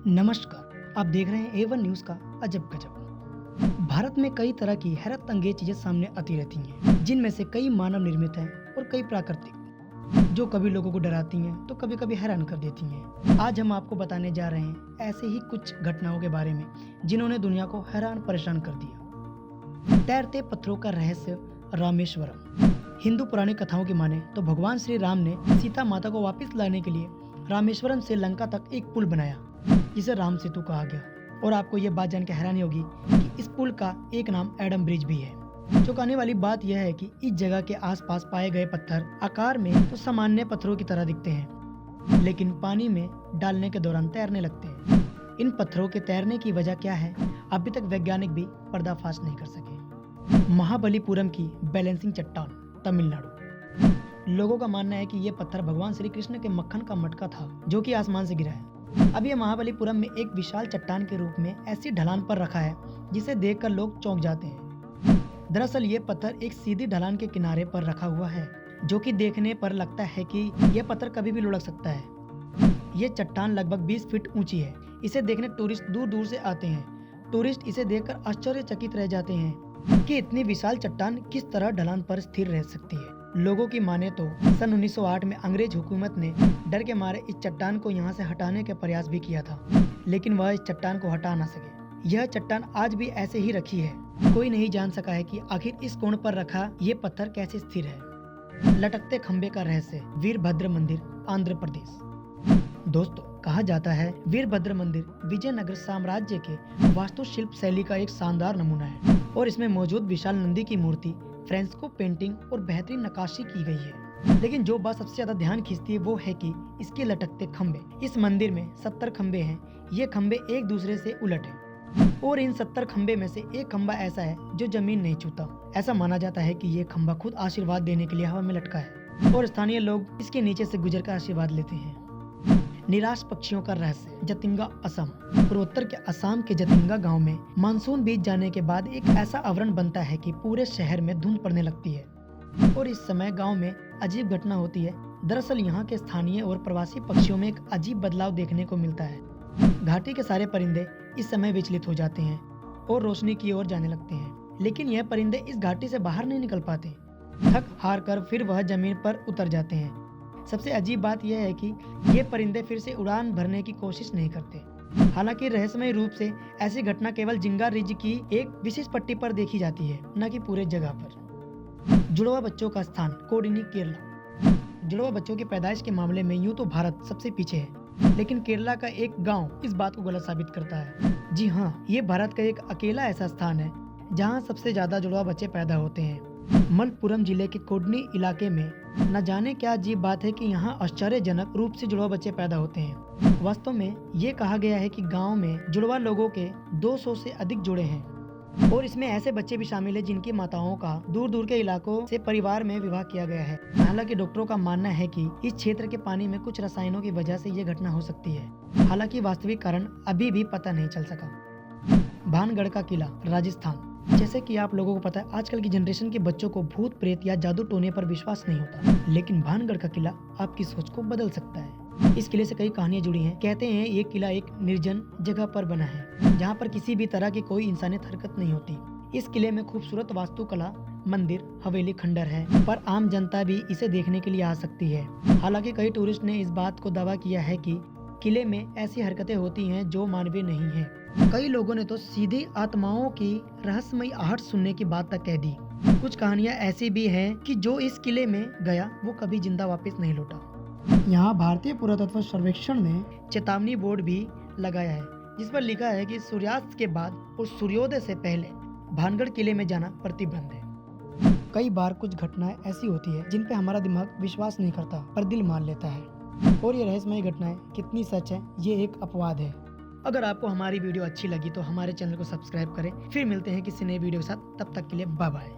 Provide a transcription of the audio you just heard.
नमस्कार, आप देख रहे हैं A1 न्यूज़ का अजब गजब। भारत में कई तरह की हैरत अंगेज चीजें सामने आती रहती हैं, जिनमें से कई मानव निर्मित हैं और कई प्राकृतिक, जो कभी लोगों को डराती हैं तो कभी कभी हैरान कर देती हैं। आज हम आपको बताने जा रहे हैं ऐसे ही कुछ घटनाओं के बारे में जिन्होंने दुनिया को हैरान परेशान कर दिया। तैरते पत्थरों का रहस्य रामेश्वरम। हिंदू पुरानी कथाओं की माने तो भगवान श्री राम ने सीता माता को वापस लाने के लिए रामेश्वरम से लंका तक एक पुल बनाया, जिसे राम सेतु कहा गया। और आपको ये बात जान के हैरानी होगी कि इस पुल का एक नाम एडम ब्रिज भी है। चौंकाने वाली बात यह है कि इस जगह के आसपास पाए गए पत्थर आकार में तो सामान्य पत्थरों की तरह दिखते हैं, लेकिन पानी में डालने के दौरान तैरने लगते हैं। इन पत्थरों के तैरने की वजह क्या है, अभी तक वैज्ञानिक भी पर्दाफाश नहीं कर सके। महाबलीपुरम की बैलेंसिंग चट्टान, तमिलनाडु। लोगों का मानना है कि ये पत्थर भगवान श्री कृष्ण के मक्खन का मटका था, जो कि आसमान से गिरा है। अब ये महाबलीपुरम में एक विशाल चट्टान के रूप में ऐसी ढलान पर रखा है जिसे देखकर लोग चौंक जाते हैं। दरअसल ये पत्थर एक सीधी ढलान के किनारे पर रखा हुआ है, जो कि देखने पर लगता है कि यह पत्थर कभी भी लुढ़क सकता है। ये चट्टान लगभग 20 फीट ऊंची है। इसे देखने टूरिस्ट दूर दूर से आते हैं। टूरिस्ट इसे देखकर आश्चर्यचकित रह जाते हैं कि इतनी विशाल चट्टान किस तरह ढलान पर स्थिर रह सकती है। लोगों की माने तो सन 1908 में अंग्रेज हुकूमत ने डर के मारे इस चट्टान को यहाँ से हटाने का प्रयास भी किया था, लेकिन वह इस चट्टान को हटा ना सके। यह चट्टान आज भी ऐसे ही रखी है। कोई नहीं जान सका है कि आखिर इस कोण पर रखा ये पत्थर कैसे स्थिर है। लटकते खंबे का रहस्य, वीरभद्र मंदिर, आंध्र प्रदेश। दोस्तों, कहा जाता है वीरभद्र मंदिर विजयनगर साम्राज्य के वास्तुशिल्प शैली का एक शानदार नमूना है और इसमें मौजूद विशाल नंदी की मूर्ति, फ्रेस्को पेंटिंग और बेहतरीन नक्काशी की गई है। लेकिन जो बात सबसे ज्यादा ध्यान खींचती है वो है कि इसके लटकते खंबे। इस मंदिर में 70 खंबे हैं। ये खंबे एक दूसरे से उलट हैं और इन 70 खंबे में से एक खंबा ऐसा है जो जमीन नहीं छूता। ऐसा माना जाता है कि ये खंबा खुद आशीर्वाद देने के लिए हवा में लटका है और स्थानीय लोग इसके नीचे से गुजर कर आशीर्वाद लेते हैं। निराश पक्षियों का रहस्य, जतिंगा, असम। पूर्वोत्तर के असम के जतिंगा गांव में मानसून बीत जाने के बाद एक ऐसा आवरण बनता है कि पूरे शहर में धुंध पड़ने लगती है और इस समय गांव में अजीब घटना होती है। दरअसल यहाँ के स्थानीय और प्रवासी पक्षियों में एक अजीब बदलाव देखने को मिलता है। घाटी के सारे परिंदे इस समय विचलित हो जाते हैं और रोशनी की ओर जाने लगते हैं, लेकिन यह परिंदे इस घाटी से बाहर नहीं निकल पाते। थक हार कर फिर वह जमीन पर उतर जाते हैं। सबसे अजीब बात यह है कि ये परिंदे फिर से उड़ान भरने की कोशिश नहीं करते। हालांकि रहस्यमय रूप से ऐसी घटना केवल जिंगा रिज की एक विशेष पट्टी पर देखी जाती है, न कि पूरे जगह पर। जुड़वा बच्चों का स्थान, कोडिनी, केरला। जुड़वा बच्चों की पैदाइश के मामले में यूं तो भारत सबसे पीछे है, लेकिन केरला का एक गाँव इस बात को गलत साबित करता है। जी हाँ, ये भारत का एक अकेला ऐसा स्थान है जहाँ सबसे ज्यादा जुड़वा बच्चे पैदा होते हैं। मलप्पुरम जिले के कोडनी इलाके में न जाने क्या अजीब बात है कि यहाँ आश्चर्यजनक रूप से जुड़वा बच्चे पैदा होते हैं। वास्तव में ये कहा गया है कि गांव में जुड़वा लोगों के 200 से अधिक जोड़े हैं और इसमें ऐसे बच्चे भी शामिल हैं जिनकी माताओं का दूर दूर के इलाकों से परिवार में विवाह किया गया है। हालांकि डॉक्टरों का मानना है कि इस क्षेत्र के पानी में कुछ रसायनों की वजह से ये घटना हो सकती है। हालांकि वास्तविक कारण अभी भी पता नहीं चल सका। भानगढ़ का किला, राजस्थान। जैसे कि आप लोगों को पता है, आजकल की जनरेशन के बच्चों को भूत प्रेत या जादू टोने पर विश्वास नहीं होता, लेकिन भानगढ़ का किला आपकी सोच को बदल सकता है। इस किले से कई कहानियां जुड़ी हैं। कहते हैं ये किला एक निर्जन जगह पर बना है, जहां पर किसी भी तरह की कोई इंसानियत हरकत नहीं होती। इस किले में खूबसूरत वास्तुकला, मंदिर, हवेली, खंडर है, पर आम जनता भी इसे देखने के लिए आ सकती है। हालांकि कई टूरिस्ट ने इस बात को दावा किया है कि किले में ऐसी हरकतें होती हैं जो मानवीय नहीं है। कई लोगों ने तो सीधी आत्माओं की रहस्यमयी आहट सुनने की बात तक कह दी। कुछ कहानियां ऐसी भी हैं कि जो इस किले में गया वो कभी जिंदा वापस नहीं लौटा। यहाँ भारतीय पुरातत्व सर्वेक्षण ने चेतावनी बोर्ड भी लगाया है, जिस पर लिखा है कि सूर्यास्त के बाद और सूर्योदय से पहले भानगढ़ किले में जाना प्रतिबंध है। कई बार कुछ घटनाएं ऐसी होती है जिन पे हमारा दिमाग विश्वास नहीं करता, पर दिल मान लेता है। और ये रहस्यमय घटनाएं कितनी सच है, ये एक अपवाद है। अगर आपको हमारी वीडियो अच्छी लगी तो हमारे चैनल को सब्सक्राइब करें। फिर मिलते हैं किसी नए वीडियो के साथ, तब तक के लिए बाय बाय।